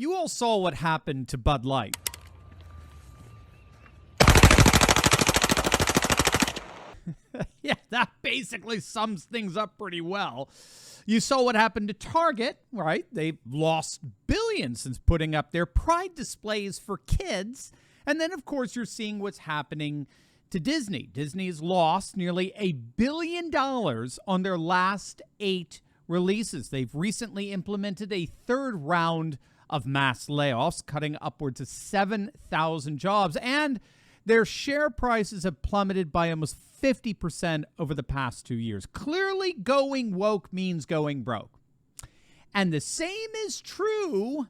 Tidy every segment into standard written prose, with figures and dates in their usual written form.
You all saw what happened to Bud Light. Yeah, that basically sums things up pretty well. You saw what happened to Target, right? They've lost billions since putting up their pride displays for kids. And then, of course, you're seeing what's happening to Disney. Disney has lost nearly $1 billion on their last 8 releases. They've recently implemented a third round of mass layoffs, cutting upwards of 7,000 jobs. And their share prices have plummeted by almost 50% over the past 2 years. Clearly, going woke means going broke. And the same is true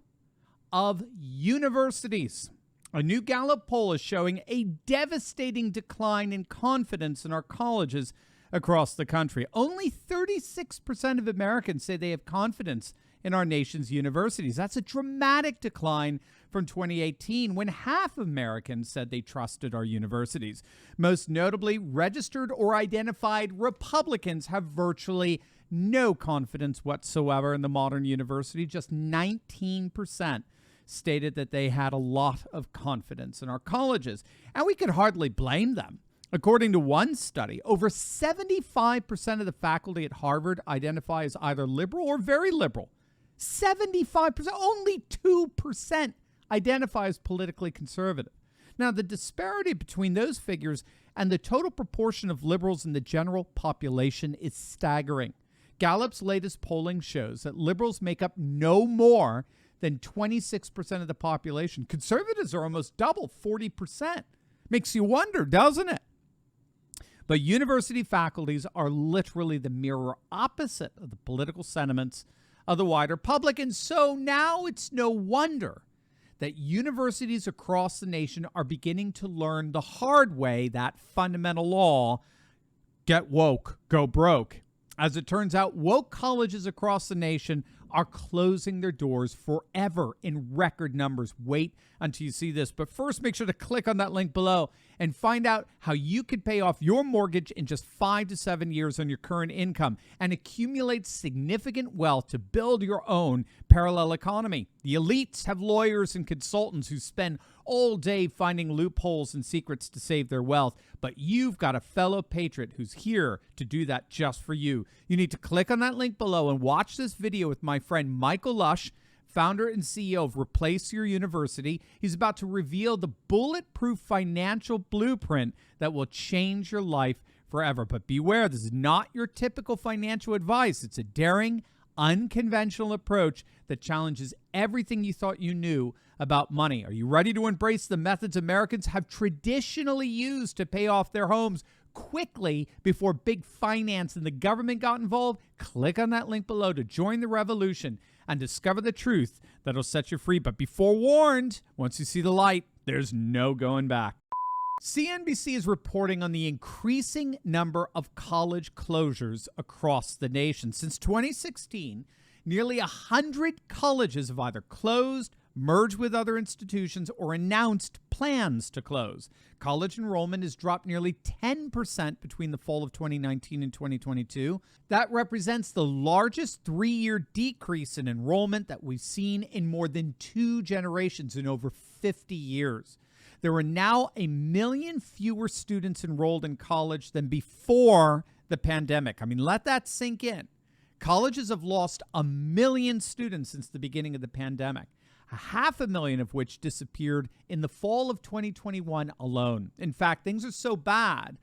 of universities. A new Gallup poll is showing a devastating decline in confidence in our colleges across the country. Only 36% of Americans say they have confidence in our nation's universities. That's a dramatic decline from 2018, when half of Americans said they trusted our universities. Most notably, registered or identified Republicans have virtually no confidence whatsoever in the modern university. Just 19% stated that they had a lot of confidence in our colleges. And we could hardly blame them. According to one study, over 75% of the faculty at Harvard identify as either liberal or very liberal. 75%, only 2% identify as politically conservative. Now, the disparity between those figures and the total proportion of liberals in the general population is staggering. Gallup's latest polling shows that liberals make up no more than 26% of the population. Conservatives are almost double, 40%. Makes you wonder, doesn't it? But university faculties are literally the mirror opposite of the political sentiments of the wider public. And so now it's no wonder that universities across the nation are beginning to learn the hard way that fundamental law, get woke, go broke. As it turns out, woke colleges across the nation are closing their doors forever in record numbers. Wait until you see this. But first, make sure to click on that link below and find out how you could pay off your mortgage in just 5 to 7 years on your current income and accumulate significant wealth to build your own parallel economy. The elites have lawyers and consultants who spend all day finding loopholes and secrets to save their wealth, but you've got a fellow patriot who's here to do that just for you. You need to click on that link below and watch this video with my friend Michael Lush, founder and CEO of Replace Your University. He's about to reveal the bulletproof financial blueprint that will change your life forever. But beware, this is not your typical financial advice. It's a daring, unconventional approach that challenges everything you thought you knew about money. Are you ready to embrace the methods Americans have traditionally used to pay off their homes quickly before big finance and the government got involved? Click on that link below to join the revolution and discover the truth that'll set you free. But be forewarned, once you see the light, there's no going back. CNBC is reporting on the increasing number of college closures across the nation. Since 2016, nearly 100 colleges have either closed, merged with other institutions, or announced plans to close. College enrollment has dropped nearly 10% between the fall of 2019 and 2022. That represents the largest 3-year decrease in enrollment that we've seen in more than 2 generations in over 50 years. There are now 1 million fewer students enrolled in college than before the pandemic. I mean, let that sink in. Colleges have lost 1 million students since the beginning of the pandemic, 500,000 of which disappeared in the fall of 2021 alone. In fact, things are so bad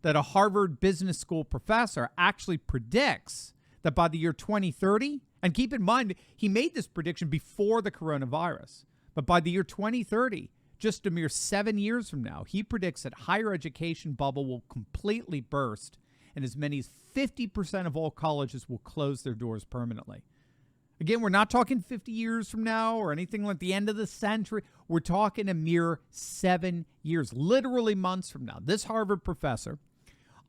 that a Harvard Business School professor actually predicts that by the year 2030, and keep in mind, he made this prediction before the coronavirus, but by the year 2030, just a mere 7 years from now, he predicts that higher education bubble will completely burst and as many as 50% of all colleges will close their doors permanently. Again, we're not talking 50 years from now or anything like the end of the century. We're talking a mere 7 years, literally months from now. This Harvard professor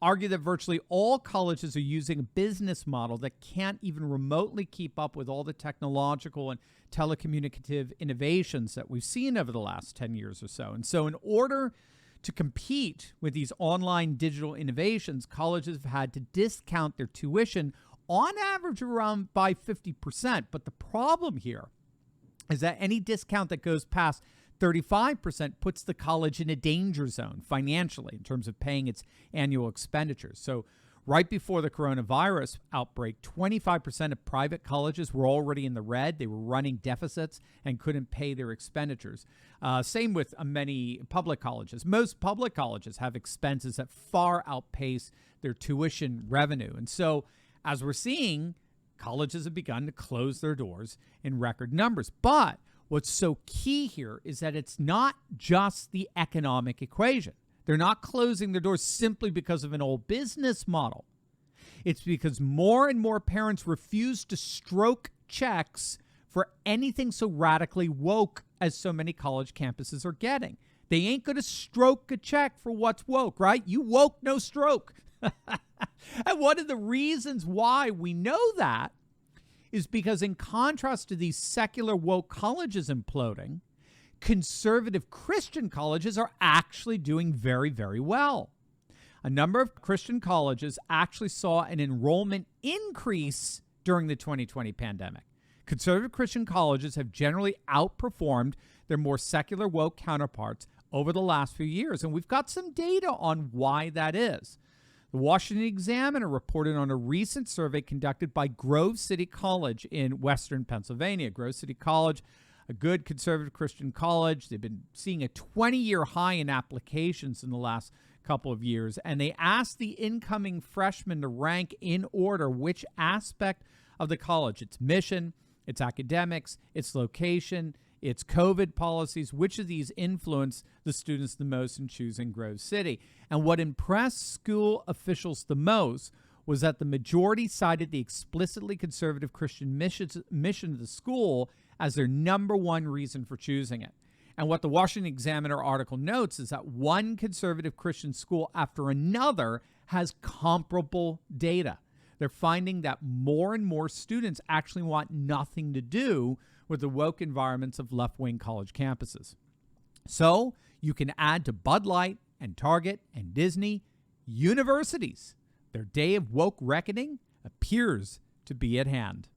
argued that virtually all colleges are using a business model that can't even remotely keep up with all the technological and telecommunicative innovations that we've seen over the last 10 years or so. And so in order to compete with these online digital innovations, colleges have had to discount their tuition on average around by 50%. But the problem here is that any discount that goes past 35% puts the college in a danger zone financially in terms of paying its annual expenditures. So right before the coronavirus outbreak, 25% of private colleges were already in the red. They were running deficits and couldn't pay their expenditures. Same with many public colleges. Most public colleges have expenses that far outpace their tuition revenue. And so, as we're seeing, colleges have begun to close their doors in record numbers. But what's so key here is that it's not just the economic equation. They're not closing their doors simply because of an old business model. It's because more and more parents refuse to stroke checks for anything so radically woke as so many college campuses are getting. They ain't going to stroke a check for what's woke, right? You woke, no stroke. And one of the reasons why we know that is because in contrast to these secular woke colleges imploding, conservative Christian colleges are actually doing very, very well. A number of Christian colleges actually saw an enrollment increase during the 2020 pandemic. Conservative Christian colleges have generally outperformed their more secular woke counterparts over the last few years, and we've got some data on why that is. The Washington Examiner reported on a recent survey conducted by Grove City College in western Pennsylvania. Grove City College, a good conservative Christian college. They've been seeing a 20-year high in applications in the last couple of years, and they asked the incoming freshmen to rank in order which aspect of the college, its mission, its academics, its location, its COVID policies, which of these influence the students the most in choosing Grove City. And what impressed school officials the most was that the majority cited the explicitly conservative Christian mission of the school as their number one reason for choosing it. And what the Washington Examiner article notes is that one conservative Christian school after another has comparable data. They're finding that more and more students actually want nothing to do with the woke environments of left-wing college campuses. So you can add to Bud Light and Target and Disney, universities. Their day of woke reckoning appears to be at hand.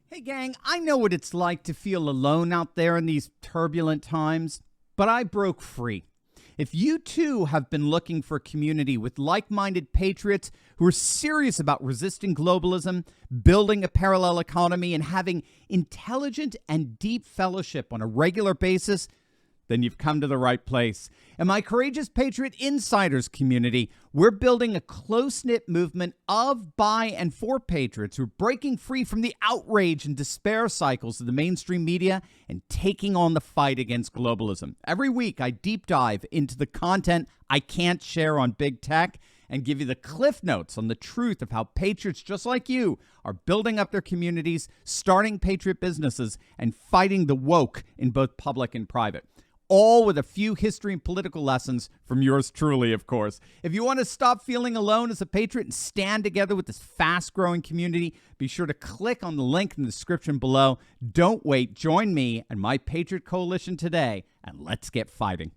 Hey gang, I know what it's like to feel alone out there in these turbulent times, but I broke free. If you too have been looking for a community with like-minded patriots who are serious about resisting globalism, building a parallel economy, and having intelligent and deep fellowship on a regular basis, then you've come to the right place. In my Courageous Patriot Insiders community, we're building a close-knit movement of, by, and for patriots who are breaking free from the outrage and despair cycles of the mainstream media and taking on the fight against globalism. Every week, I deep dive into the content I can't share on big tech and give you the cliff notes on the truth of how patriots just like you are building up their communities, starting patriot businesses, and fighting the woke in both public and private. All with a few history and political lessons from yours truly, of course. If you want to stop feeling alone as a patriot and stand together with this fast-growing community, be sure to click on the link in the description below. Don't wait. Join me and my Patriot Coalition today, and let's get fighting.